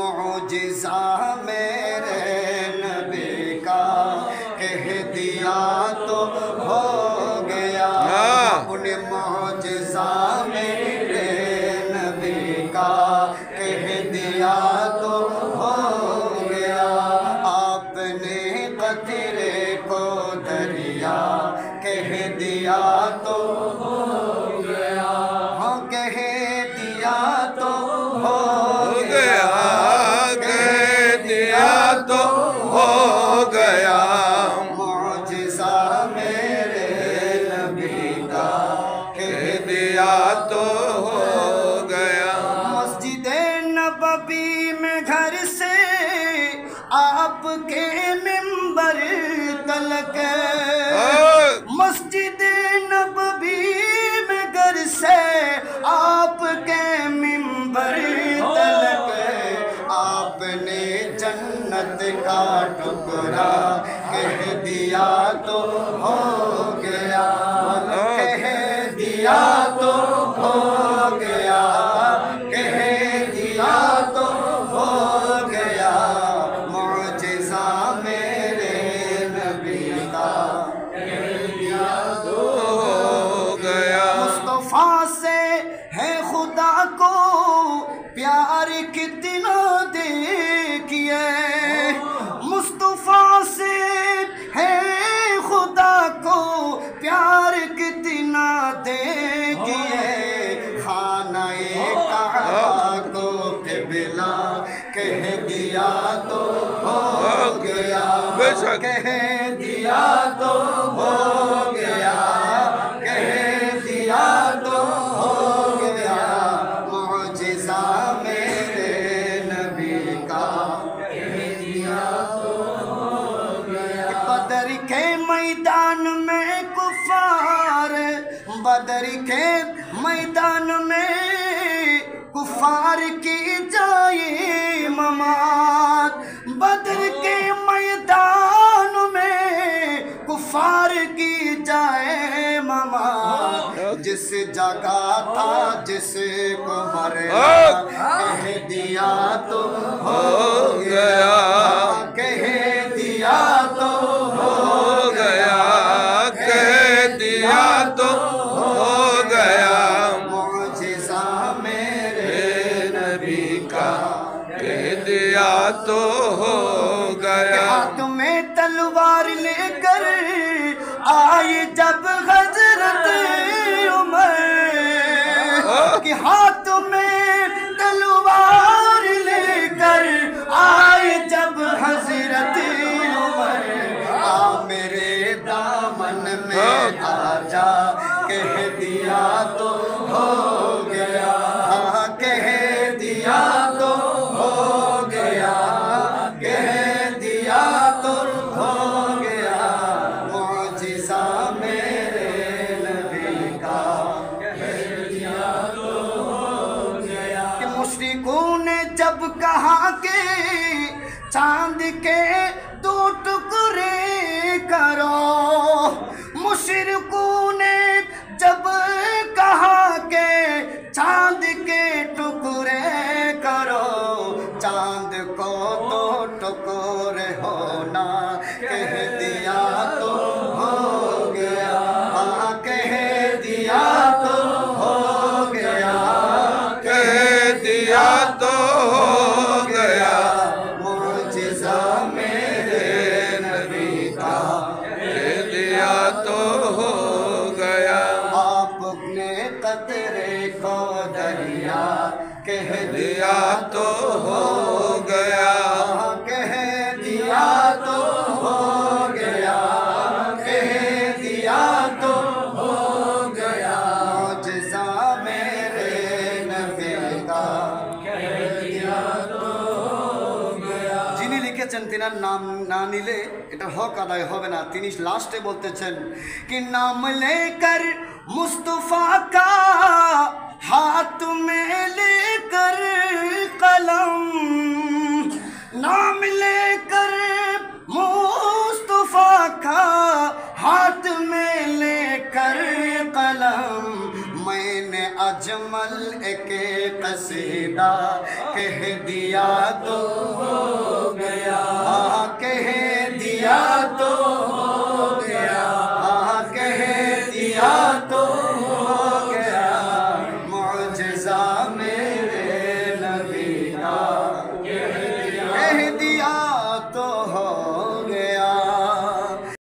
معجزہ میرے نبی کا کہہ دیا تو ہو گیا، اپنے معجزہ میرے نبی کا کہہ دیا تو ہو گیا، آپ نے قطرے کو دریا کہہ دیا تو ہو گیا، ہاں کہہ دیا تو ہو گیا، کہہ دیا تو ہو گیا، معجزہ میرے نبی کا کہہ دیا تو ہو گیا، مسجد نبوی میں گھر سے آپ کے منبر تلک، مسجد نبوی میں گھر سے آپ کے منبر تلک، آپ نے جنت کا ٹکڑا کہہ دیا تو ہو گیا، کہہ دیا تو ہو گیا، کہہ دیا تو ہو گیا، معجزہ میرے نبی کا کہہ دیا تو ہو گیا، مصطفیٰ سے ہے خدا کو پیار کتنا دیکھیے، مصطفیٰ سے ہے خدا کو پیار کتنا دیکھیے، خانہ کعبہ کو قبلہ کہہ دیا تو ہو گیا، کہہ دیا تو ہو گیا، کہہ دیا تو ہو گیا، معجزہ میرے نبی کا کہہ دیا تو ہو گیا، بدر کے میدان میں کفار، بدر کے میدان میں کفار کی جائے ممات، بدر کے میدان میں کفار کی جائے ممات، جس جگہ تھا جس کو مرنا کہہ دیا تو ہو گیا، کہہ دیا تو ہو گیا، کہہ دیا تو ہو گیا، معجزہ میرے نبی کا کہہ دیا تو ہو گیا، ہاتھ میں تلوار لے کر آئی جب حضرت عمر، کہ ہاتھ میں تلوار لے کر آئی جب حضرت عمر، آ میرے دامن میں آ جا کہہ دیا تو ہو گیا، کہہ دیا تو ہو گیا، کہہ دیا تو ہو گیا، معجزہ میرے نبی کا کہہ دیا تو ہو گیا، کہ مشرکوں نے جب کہا کہ چاند کے دو ٹکڑے کرو، مشرکوں نے جب کہا کہ چاند کے ٹکڑے کرو، چاند کو تو ٹکڑے ہونا کہہ دیا تو ہو گیا، کہہ دیا تو ہو گیا، کہہ دیا تو ہو گیا، معجزہ میرے نبی کا کہہ دیا تو ہو گیا، آپ اپنے قطرے کو دریا کہہ دیا تو ہو گیا، کہہ دیا تو ہو گیا، کہہ دیا تو ہو گیا، معجزہ میرے نبی کا کہہ دیا تو ہو گیا। যিনি লিখেছেন তেনার নাম না নিলে এটা হক আদায় হবে না, তিনি লাস্টে বলতেছেন কি নাম লেকর মুস্তফা কা হাত মে লেকর কলম, নাম লেকর মুস্তফা কা হাত মে লেকর কলম, میں نے اجمل ایک قصیدہ کہہ دیا تو